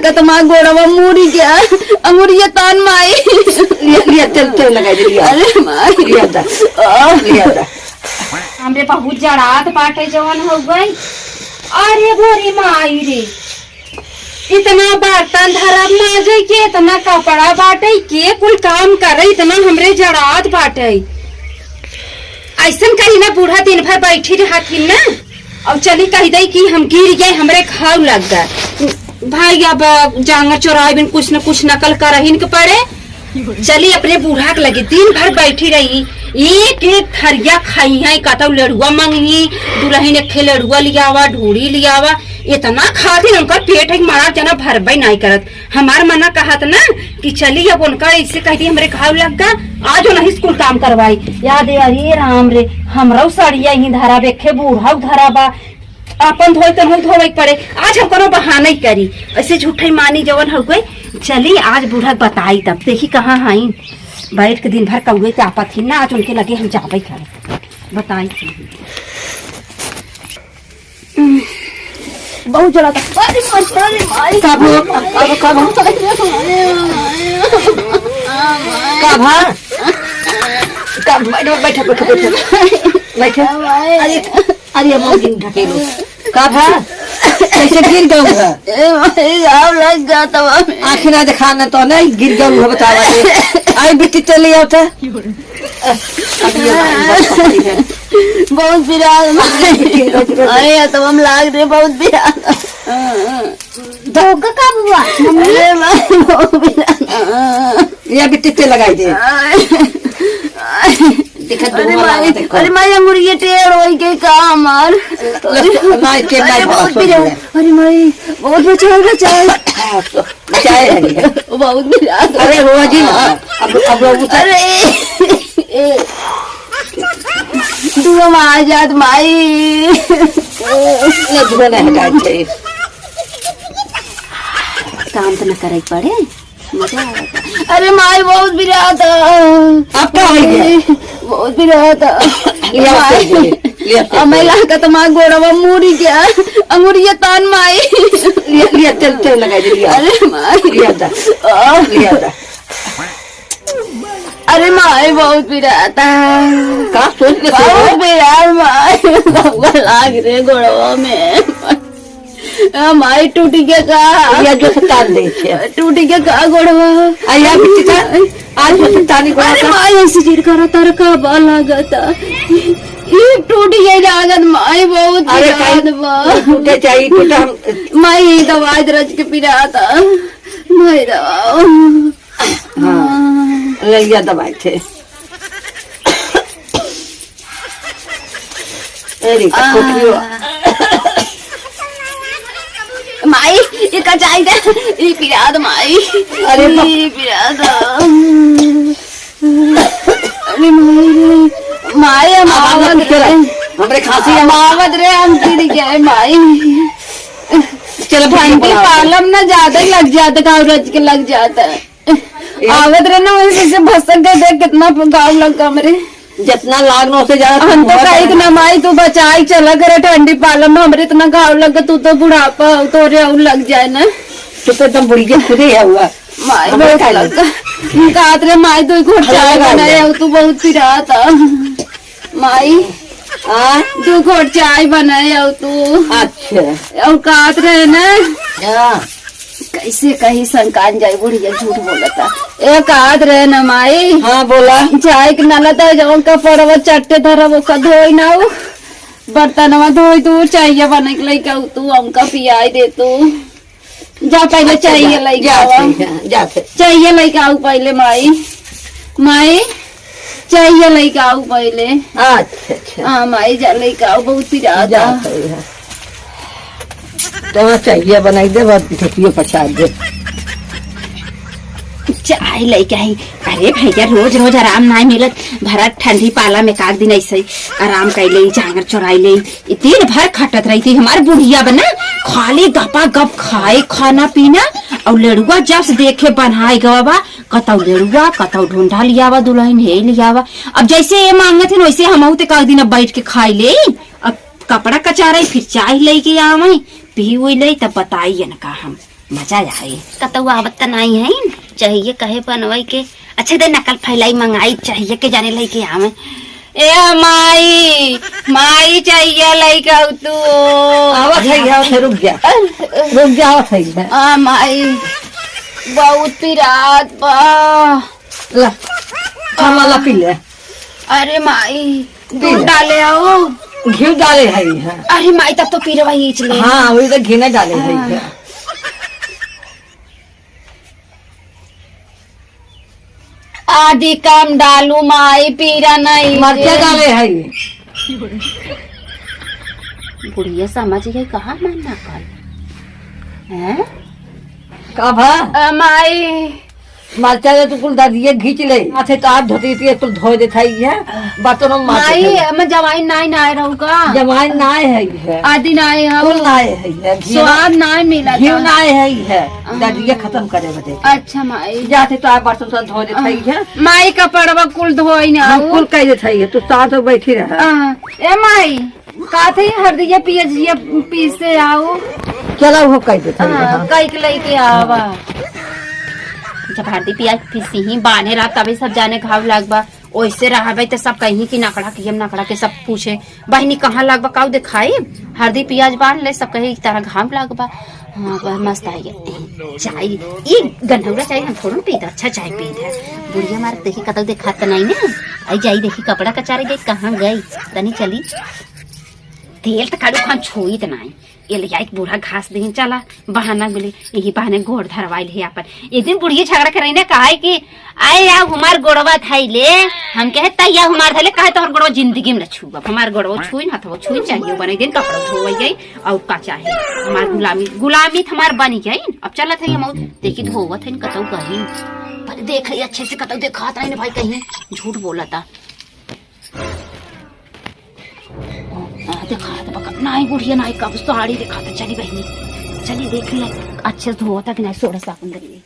का तुम्हारा गोड़वा मुड़ी गया अमुरिया तान माई लिया चल चल लगा दे लिया। अरे माई लिया दा लिया दा हमरे बहुत जड़ात बाटे जवन हो गई। अरे भोरी माई रे इतना बर्तन धरब माजे के इतना कपड़ा बाटे के कुल काम करे इतना हमरे जड़ात बाटे। ऐसन कही ना बूढ़ा दिन भर बैठी रहती ना और चली कही दई कि हम गिर गए हमरे घाव लग गए। भाई अब जांगर चोराए बिन कुछ न कुछ नकल करहिन के पड़े। चली अपने बूढ़ा के लगे दिन भर बैठी रही एक एक थरिया खाई है कतौ लड़ुआ मंगी दुल्हन एक खे लड़ुआ लियावा ढूढ़ी लियावा इतना खाती उनका पेट है मारा जना भरबई नहीं करत। हमार मना कहत ना कि चली अब उनका इससे कहती हमरे घाव लग गा आज नहीं स्कूल काम करवाई याद है। अरे राम रे हमरा सड़िया ही धरा बेखे बूढ़ा धरा बा अपन धोई तो नहीं धोवे पड़े। आज हम कोनो बहाना ही करी ऐसे झूठे मानी जवन हो गई। चली आज बूढ़ा बताई तब देखी कहाँ हाई बैठ के दिन भर कौए के आपत थी ना आज उनके लगे हम जावे कर बताई थी। बहुत जला था। अरे माई कब कब बैठे बैठे बैठे बैठे अरे अरे मोदी ढके लो कब कैसे गिर गया लग जाता आखिर ना दिखाना तो नहीं गिर गया बतावा आई बेटी चली आता बहुत बिराद अरे तो हम लाग रहे बहुत बिराद धोखा कब हुआ? अरे बहुत बिराद ये बेटी ते लगाई दे अरे माई अंगूरी टेढ़ हो गई का हमार नहीं के नहीं बहुत बिराद। अरे माई बहुत बचाए बहुत बिराद। अरे हुआ जी अब अरे दुआ आ जात माई काम तो न करे पड़े मजा आ रहा। अरे माई बहुत बिराद अब क्या हो गया बहुत बिराद मैं लाका तुम्हारा गोड़वा मुड़ी गया अंगूरिया तान माई लिया चल चल लगा दे लिया। अरे माई लिया दा लिया दा अरे माई बहुत बिराद का सोच के बहुत बिराद माई लाग रहे गोड़वा में माई टूटी के का या जो तान दे छे टूटी के का गोड़वा आया बेटी का आज जो तानी को अरे माई ऐसी चिर करा तार का बा लागता ये टूटी गई लागत माई बहुत बिराद बा टूटे चाहिए टूटा हम माई दवाई रच के पिराता माई दवा हाँ ले लिया दवाई थे अरे माई ये कचाई दे ये पिराद माई अरे पिराद अरे माई माई मावत रे हमरे खांसी मावत रे हम गिर गए माई चल ठंडी पालम ना ज्यादा लग जाता गाँव रच के लग जाता आवत रे ना वैसे से भसक गए देख कितना गाँव लग हमरे जितना लागना उसे ज्यादा हम तो कहीं ना माई तू बचाई चला करे ठंडी पालम में हमरे इतना गाँव लग तू तो बुढ़ापा तो रे लग जाए ना तो एकदम बुढ़ी के खुदे है हुआ माई बहुत लगा कात रे माई तू घोट चाय बनाया तू बहुत पिरा था माई हाँ तू घोट चाय बनाया तू अच्छा और कात रहे ना हाँ कैसे कहीं संकान जाए बुढ़िया झूठ बोलता एक आध रहे न माई हाँ बोला चाय के नाला था जब का पड़वा चट्टे धरा वो का धोई ना हो बर्तनवा धोई तू चाहिए बने के लिए तू हमका पियाई दे तू जा पहले चाहिए लेके आओ चाहिए लेके आओ पहले माई माई चाहिए लेके आओ पहले अच्छा अच्छा हाँ माई जा लेके आओ बहुत पिरा जा तो चाहिए बनाई दे बहुत ठेकियो प्रसाद दे चाय लेके आई। अरे भैया रोज रोज आराम ना मिलत भरत ठंडी पाला में काट दिन ऐसे आराम कर ले जांगर चुराई ले दिन भर खटत रही थी हमारे बुढ़िया बना खाली गपा गप खाए खाना पीना और लड़ुआ जब से देखे बनाए गवा कतौ लड़ुआ कतौ ढूंढा लियावा दुल्हन हे लियावा। अब जैसे ये मांगत है वैसे हम एक दिन अब बैठ के खाई ले अब कपड़ा कचारे फिर चाय लेके आवे पी हुई ले तब बताइए न का हम मजा आई। कतौ आवत त नहीं है चाहिए कहे बनवाई के अच्छा दे नकल फैलाई मंगाई चाहिए के जाने लई के आवे ए माई माई चाहिए लई का तू आवत है रुक जा आवत है। आ माई बहुत पिरात बा। ला हमारा पी ले। अरे माई दूध डाले आओ घी डाले है। अरे माई तब तो पीरवा ही चले। हाँ वही तो घी नहीं डाले है। आदि कम डालू माई पीरा नहीं मरचा डाले है। बुढ़िया समझ गई कहा मैं नकल हैं कब माई मरचा तो कुल दादिये घींच ले आथे तो आप धोती थी कुल धो देता है बर्तनों में माई मैं जवाई नाई रहूगा जमाइन नाय है आदि नाई है कुल नाय है स्वाद नाई मिला घी नाय है दादिये खत्म करे बदे। अच्छा माई जाते तो आप बर्तन सब धो देता है माई कपड़वा कुल धोई ना कुल कह देता है तू साथ में बैठी रहा। ए माई का थे हरदिया पियजिया पीसे आओ चला वो कह देता है। कई के लेके आवा जब हल्दी प्याज पीसी ही बाने रात तभी सब जाने घाव लागबा ओइसे रहा तो सब कहीं की नकड़ा की हम नकड़ा के सब पूछे बहनी कहाँ लागबा काऊ दिखाई हल्दी प्याज बांध ले सब कहीं तरह घाम लागबा। हाँ वह मस्त आई चाय ये गन्हौरा चाय हम थोड़ा पीता अच्छा चाय पीता है। बुढ़िया मार देखी कतौ देखा तो नहीं ना आई जाई देखी कपड़ा कचारे देख कहाँ गई तनी चली तेल तो काड़ू खान छोई तो नहीं ये ले एक बूढ़ा घास दे चला बहाना बोले यही बहाने गोड़ धरवाई ले अपन एक दिन बुढ़िया झगड़ा करे ने कहा कि आए या हमार गोड़वा थाई ले हम कहे तैया हमार थले कहे तो हर गोड़वा जिंदगी में न छूबा हमार गोड़वा छुई ना तो छुई चाहिए बने दिन कपड़ा धोई गई और का चाहे हमार गुलामी हमार बनी गई अब चला था हम देखी धोवत है कतौ कहीं पर देख रही अच्छे से कतौ देखा था भाई कहीं झूठ बोला था दिखा था पका नहीं बुढ़िया नहीं कब साड़ी दिखा था चली बहनी चली देख ले अच्छे से धोता कि नहीं सोड़ा साबुन दे